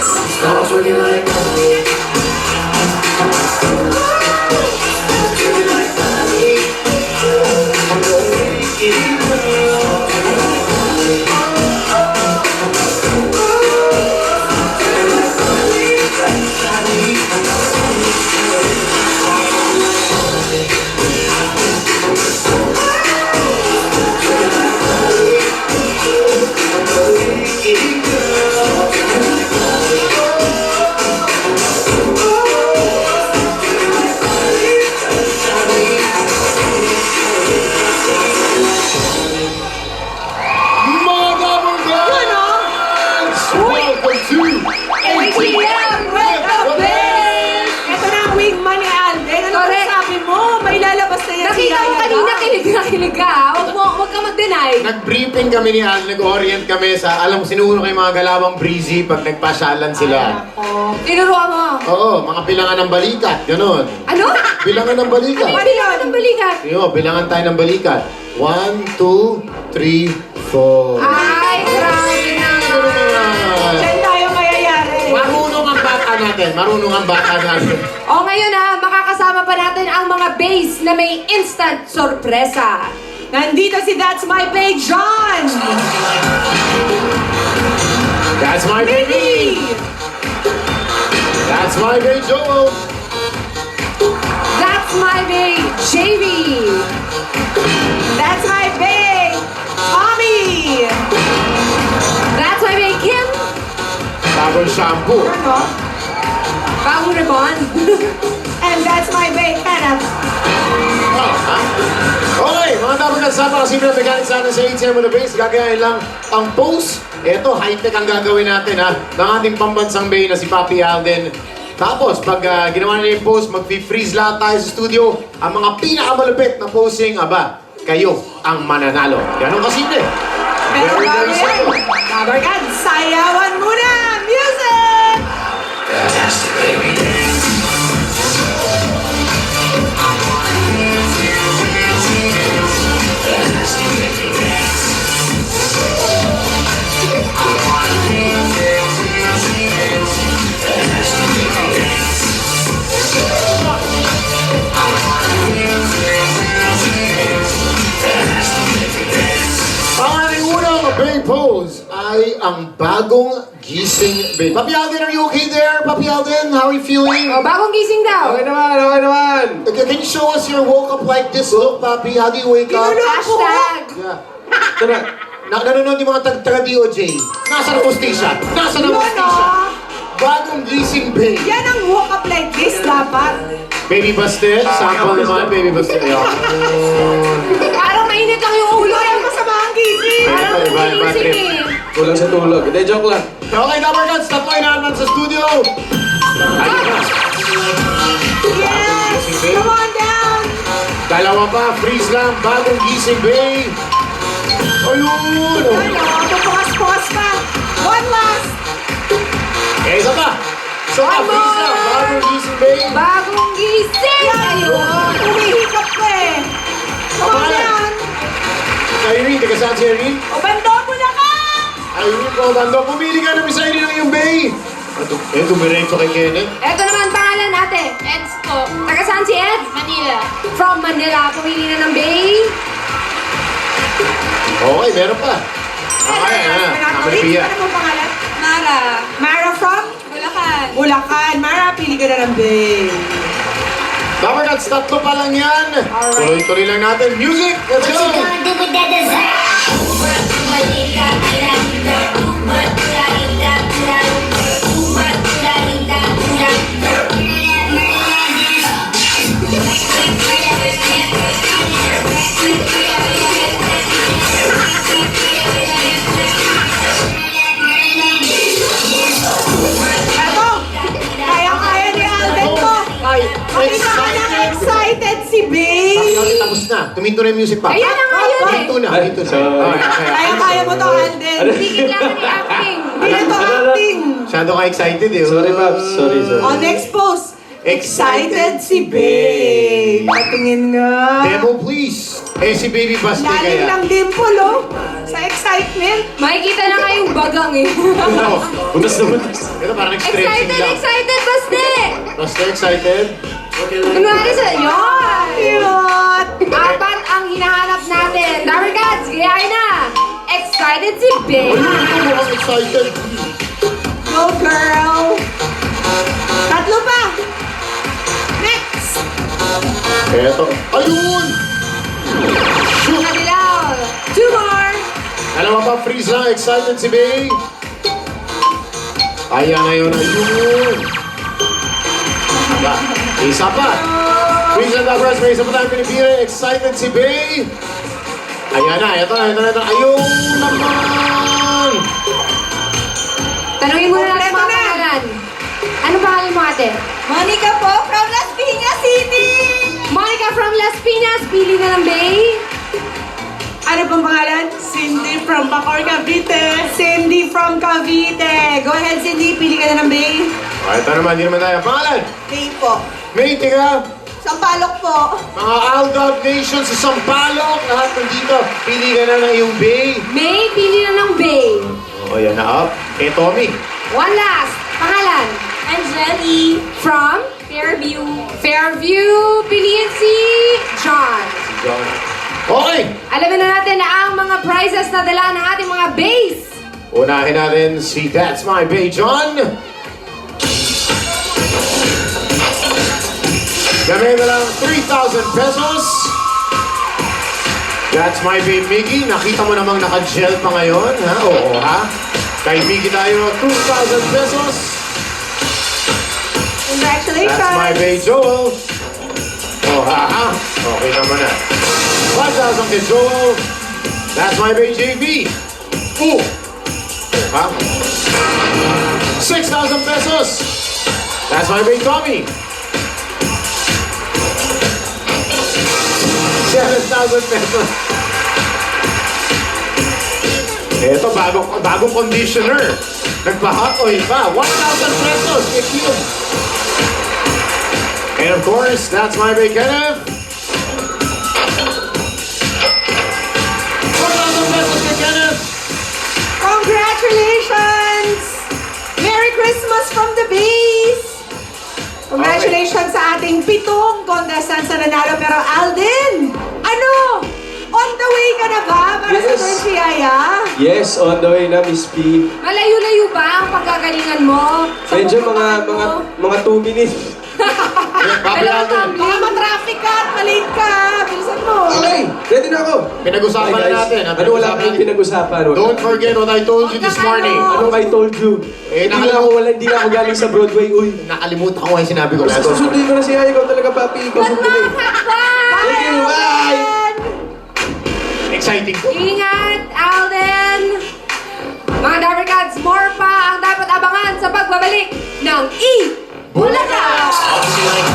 Stars working like money. Working like money. I'm gonna make it well. Nakilig ka, huwag ka mag-deny. Nag-briefing kami ni Al, nag-orient kami sa, alam mo, sinuuno kay mga galawang breezy pag nagpasyalan sila. Tinuruan mo. Oo, mga bilangan ng balikat, gano'n. Ano? Bilangan ng balikat. Ano bilangan ng balikat? Yo, bilangan tayo ng balikat. 1, 2, 3, 4. Ay, grabe naman. Diyan tayo mayayari. Marunong ang bata natin, marunong ang bata natin. O ngayon ha, makakasama pa natin ang mga bass na may instant sorpresa. Nandito si That's My Babe, John! That's my baby! That's my baby, Joel! That's my babe, JV. That's my babe, Tommy! That's my babe, Kim. Bagong shampoo. Ano? Bagong ribbon. And that's my babe, Kenneth. Oh, ha? Okay, mga dapat kasama kasi na mechanics natin sa ATM on the base. Gagayain lang ang pose. Ito, high-tech ang gagawin natin ha. Ng ating pambansang bay na si Papi Alden. Tapos, pag ginawa nila yung pose, mag-freeze lahat tayo sa studio. Ang mga pinakamalupit na posing, aba, kayo ang mananalo. Ganon kasimple. Pero Very, bago very yan, simple. Kabarkad, sayawan muna! Music! Fantastic, baby. Ang ating unang bay pose ay ang bagong gising bay. Papi Alden, are you okay there? Papi Alden, how are you feeling? O, bagong gising daw. Okay naman, okay naman. Okay, can you show us your woke up like this look, Papi? How do you wake up? Hashtag. Yeah. Tara. Nanonood yung mga taga-DOJ. Nasaan ang hostisya? Nasaan ang Yun, hostisya? oh. Bagong gising bay. Yan ang woke up like this, dapat. Baby busted. Sample naman, baby busted. Yeah. Parang mainit lang yung ulo. Walang masamang gising. Parang Iba, iba, gising trip. eh. Kulang sa tulog. Hindi, joke lang. Okay, number guns. Tatloy na naman sa studio. Ayun na. Yes! Come on down! Dalawa pa. Freeze lang. Bagong gising bay. Ayun. Ano, pupukas-pukas pa. One last. Eh, isa pa. So, One freeze lang. more. Bagong gising bay. Bagong gising. Ayun. Umihikap ka eh. Come on down. Irene, taga saan si Irene? O, bando mo na ka! Irene, komando. Pumili ka ng isa Irene ng iyong bay. Eh, dumiretso kay Kenneth. Eto naman pangalan natin. Eds po. Taga saan si Ed? Manila. From Manila. Pumili na ng bay. Okay, meron pa. Okay, Ano Pia. mo pangalan? Mara. Mara from? Bulacan. Bulacan. Mara, pili ka na ng babe. Number guns, tatlo pa lang yan. Alright. Tuloy-tuloy lang natin. Music, let's go! do with that desire? Eto, kaya-kaya ni Alden to. Ay, Makita ka na excited si babe. Pakiawin, tapos na. Tuminto na yung music pa. Ayan na nga yun eh. Tuminto na, tuminto na. Sorry. Okay, okay. Kaya-kaya mo to, Alden. Hindi kailangan ni acting. Hindi na to acting. Masyado ka excited eh. Sorry, Paps. Sorry, sorry. O, next pose. Excited si Babe. Patingin nga. Demo please. Eh si Baby Basti Lalim kaya. ng dimple, oh. Sa excitement. Makikita na nga yung bagang eh. Ito, Butas na butas. ito parang stretching Excited, lang. excited, Basti! Basta excited. Kunwari sa... Yun! Cute. Apat ang hinahanap natin. Dapper Cats, gayahin na! Excited si Babe! Ayun, ito mukhang excited. Go, girl. Tatlo pa. Next. Eto. Ayun! Shoot! Kadilaw! 2 more! Dalawa pa, freeze lang. Excited si Bay. Ayan na yun. Ayun! Aba, isa pa. Freeze lang na, press. May isa pa tayong pinipili. Excited si Bay. Ayan na. Ito na. Ayun naman! Tanungin muna natin Kompleto mga na. pangalan. Ano pangalan mo ate? Monica po from Las Piñas City. Monica from Las Piñas, pili na ng Bay. Ano pang pangalan? Cindy from Bacoor, Cavite. Cindy from Cavite. Go ahead, Cindy. Pili ka na ng Bay. Ito naman, hindi naman tayo. Pangalan? Bay po. May tika. Sampalok po. Mga Aldab Nation sa Sampaloc. Lahat nandito. Pili ka na ng iyong Bay. May, pili na ng Bay. O, yan na up. Eh, Tommy. One last. Pangalan? Angeli From Fairview. Fairview, piliin si John. Okay. Alamin na natin na ang mga prizes na dala ng ating mga base. Unahin natin si That's My Bay John. Gamay na lang 3,000 pesos. That's My Bay Miggy. Nakita mo namang naka-gel pa ngayon, ha? Oo, ha? Kay Miggy tayo, 2,000 pesos. Congratulations. That's My Bay Joel. Oh, ha? Okay naman na. 5,000 kay Joel. That's My Bay JB. Oh, ha? 6,000 pesos. That's My Bay Tommy. 7,000 pesos. Ito, bagong conditioner. Nagpa-hot oil pa. 1,000 pesos. Kay Cube. And of course, that's My Bay Kenneth. 4,000 pesos kay Kenneth. Congratulations! Merry Christmas from the base! Congratulations sa ating 7 contestants na nanalo. Pero Alden, ano? On the way ka na ba para sa Yes. turn si Yaya? Yes, on the way na, Miss P. Malayo-layo ba ang paggagalingan mo? Sa Medyo pupuntahan mo? mga 2 minutes. Papi Alden. Baka matraffic ka at malate ka. Bilisan mo. Okay, ready na ako. Pinag-usapan Hi, na guys. natin. Ano wala kayong pinag-usapan? Don't forget what I told you this morning. Anong I told you? Eh, Hindi na ako galing sa Broadway, uy. Nakalimutan ko yung sinabi ko. Basta susunduin ko na si Aya, ikaw talaga, papi. Ikaw susunduin. Thank you, bye! Exciting po. Ingat, Alden! Mga Dapper Cats, more pa ang dapat abangan sa pagbabalik ng Bulaga! Obviously, like